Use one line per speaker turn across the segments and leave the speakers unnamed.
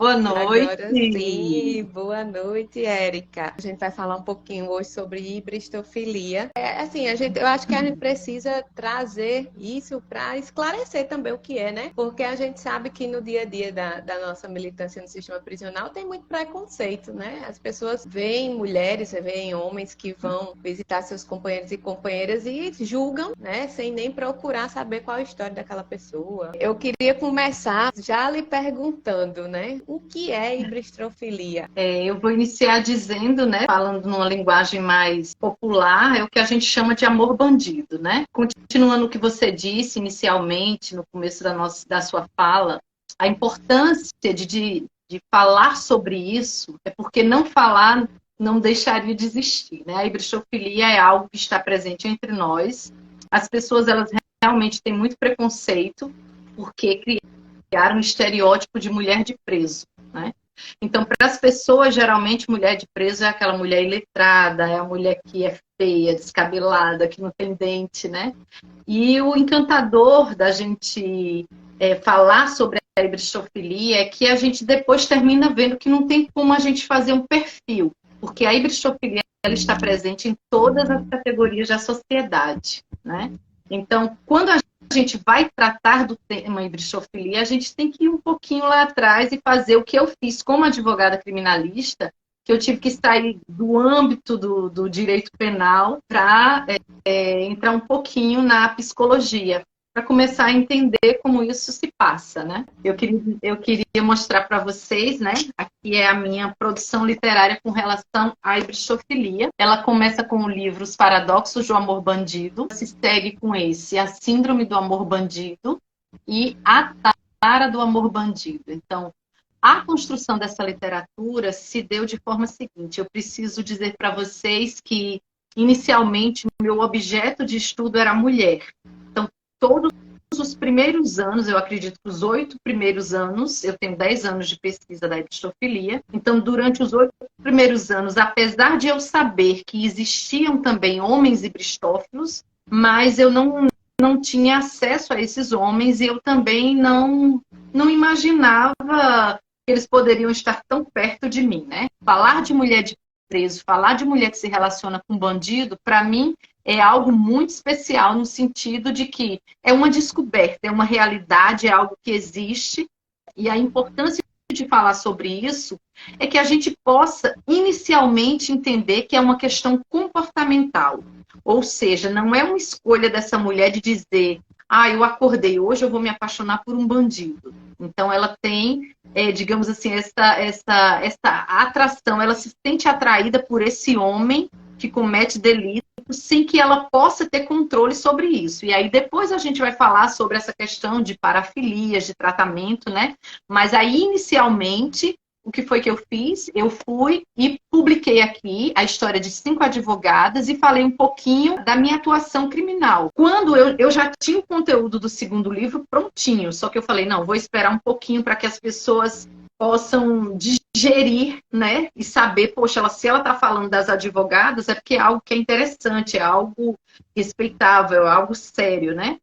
Boa noite.
Agora sim, boa noite, Érica. A gente vai falar um pouquinho hoje sobre hibristofilia. Assim, eu acho que a gente precisa trazer isso para esclarecer também o que é, né? Porque a gente sabe que no dia a dia da nossa militância no sistema prisional tem muito preconceito, né? As pessoas veem mulheres, veem homens que vão visitar seus companheiros e companheiras e julgam, né? Sem nem procurar saber qual é a história daquela pessoa. Eu queria começar já lhe perguntando, né? O que é hibristofilia?
Eu vou iniciar dizendo, né, falando numa linguagem mais popular, é o que a gente chama de amor bandido, né? Continuando o que você disse inicialmente, no começo da sua fala, a importância de falar sobre isso é porque não falar não deixaria de existir, né? A hibristofilia é algo que está presente entre nós. As pessoas, elas realmente têm muito preconceito porque criaram um estereótipo de mulher de preso, né? Então, para as pessoas, geralmente, mulher de preso é aquela mulher iletrada, é a mulher que é feia, descabelada, que não tem dente, né? E o encantador da gente falar sobre a hibristofilia é que a gente depois termina vendo que não tem como a gente fazer um perfil, porque a hibristofilia ela está presente em todas as categorias da sociedade, né? Então, quando a gente vai tratar do tema hibristofilia, a gente tem que ir um pouquinho lá atrás e fazer o que eu fiz como advogada criminalista, que eu tive que sair do âmbito do direito penal para entrar um pouquinho na psicologia, para começar a entender como isso se passa, né? Eu queria mostrar para vocês, né? Aqui é a minha produção literária com relação à hibristofilia. Ela começa com o livro Os Paradoxos do Amor Bandido, se segue com esse, A Síndrome do Amor Bandido e A Tara do Amor Bandido. Então, a construção dessa literatura se deu de forma seguinte. Eu preciso dizer para vocês que, inicialmente, o meu objeto de estudo era a mulher. Então, todos os primeiros anos, eu acredito que os 8 primeiros anos, eu tenho 10 anos de pesquisa da hibristofilia, então durante os 8 primeiros anos, apesar de eu saber que existiam também homens hibristófilos, mas eu não tinha acesso a esses homens e eu também não imaginava que eles poderiam estar tão perto de mim, né? Falar de mulher de preso, falar de mulher que se relaciona com bandido, para mim, é algo muito especial no sentido de que é uma descoberta, é uma realidade, é algo que existe, e a importância de falar sobre isso é que a gente possa inicialmente entender que é uma questão comportamental, ou seja, não é uma escolha dessa mulher de dizer, eu acordei hoje, eu vou me apaixonar por um bandido. Então ela tem, digamos assim, essa atração, ela se sente atraída por esse homem que comete delito sem que ela possa ter controle sobre isso. E aí depois a gente vai falar sobre essa questão de parafilias, de tratamento, né? Mas aí, inicialmente, o que foi que eu fiz? Eu fui e publiquei aqui a história de 5 advogadas e falei um pouquinho da minha atuação criminal. Quando eu já tinha o conteúdo do segundo livro prontinho, só que eu falei, não, vou esperar um pouquinho para que as pessoas possam digerir, né, e saber, poxa, se ela está falando das advogadas, é porque é algo que é interessante, é algo respeitável, é algo sério, né?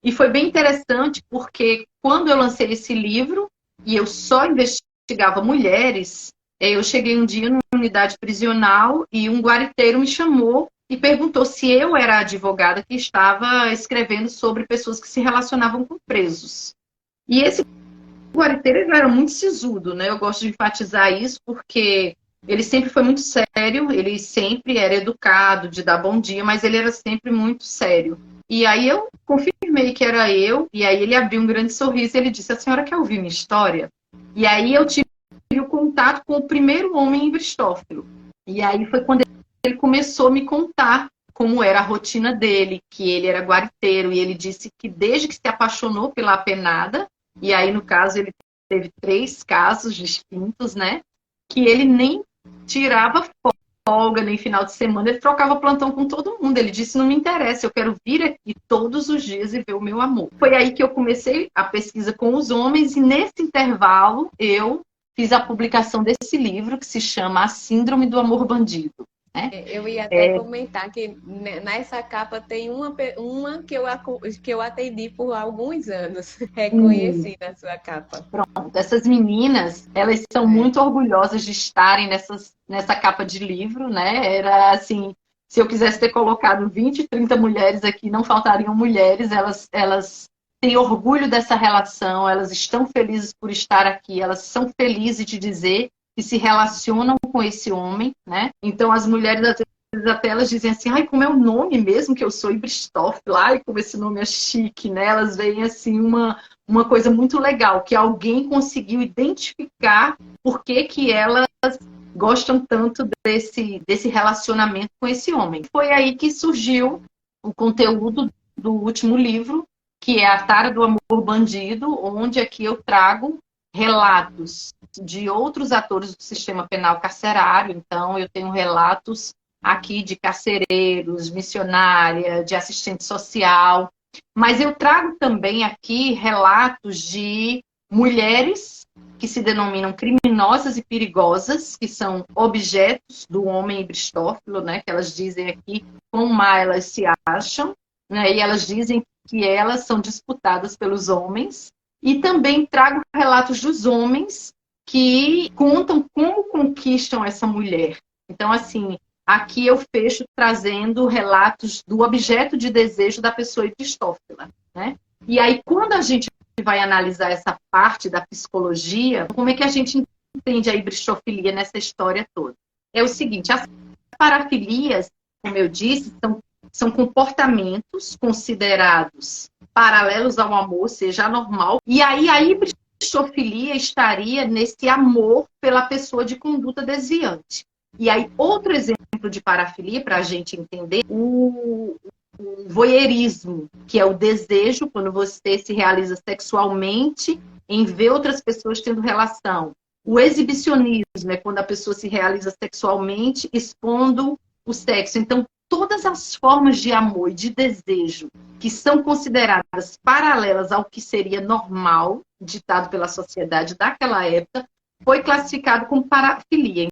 E foi bem interessante porque quando eu lancei esse livro, e eu só investigava mulheres, eu cheguei um dia numa unidade prisional e um guariteiro me chamou e perguntou se eu era a advogada que estava escrevendo sobre pessoas que se relacionavam com presos. E esse o guariteiro ele era muito sisudo, né? Eu gosto de enfatizar isso porque ele sempre foi muito sério, ele sempre era educado, de dar bom dia, mas ele era sempre muito sério. E aí eu confirmei que era eu, e aí ele abriu um grande sorriso e ele disse, a senhora quer ouvir minha história? E aí eu tive o contato com o primeiro homem hibristófilo. E aí foi quando ele começou a me contar como era a rotina dele, que ele era guariteiro, e ele disse que desde que se apaixonou pela apenada, e aí, no caso, ele teve 3 casos distintos, né? Que ele nem tirava folga, nem final de semana, ele trocava plantão com todo mundo. Ele disse, não me interessa, eu quero vir aqui todos os dias e ver o meu amor. Foi aí que eu comecei a pesquisa com os homens, e nesse intervalo, eu fiz a publicação desse livro, que se chama A Síndrome do Amor Bandido. né?
Eu ia até comentar que nessa capa tem uma que eu atendi por alguns anos. Reconheci na sua capa.
Pronto, essas meninas, elas são muito orgulhosas de estarem nessa capa de livro, né? Era assim, se eu quisesse ter colocado 20, 30 mulheres aqui, não faltariam mulheres, elas têm orgulho dessa relação, elas estão felizes por estar aqui, elas são felizes de dizer que se relacionam com esse homem, né? Então as mulheres às vezes até elas dizem assim, ai, como é o nome mesmo que eu sou Ibristoff, ai, como esse nome é chique, né? Elas veem assim uma coisa muito legal, que alguém conseguiu identificar por que elas gostam tanto desse relacionamento com esse homem. Foi aí que surgiu o conteúdo do último livro, que é A Tara do Amor Bandido, onde aqui eu trago relatos de outros atores do sistema penal carcerário. Então, eu tenho relatos aqui de carcereiros, missionária, de assistente social, mas eu trago também aqui relatos de mulheres que se denominam criminosas e perigosas, que são objetos do homem ibristófilo, né, que elas dizem aqui como má elas se acham, né, e elas dizem que elas são disputadas pelos homens. E também trago relatos dos homens que contam como conquistam essa mulher. Então, assim, aqui eu fecho trazendo relatos do objeto de desejo da pessoa ibristófila, né? E aí, quando a gente vai analisar essa parte da psicologia, como é que a gente entende a ibristofilia nessa história toda? É o seguinte, as parafilias, como eu disse, são comportamentos considerados paralelos ao amor, seja anormal, e aí a ibristofilia estaria nesse amor pela pessoa de conduta desviante. E aí, outro exemplo de parafilia, para a gente entender, o voyeurismo, que é o desejo, quando você se realiza sexualmente, em ver outras pessoas tendo relação. O exibicionismo é quando a pessoa se realiza sexualmente, expondo o sexo. Então, todas as formas de amor e de desejo que são consideradas paralelas ao que seria normal, ditado pela sociedade daquela época, foi classificado como parafilia.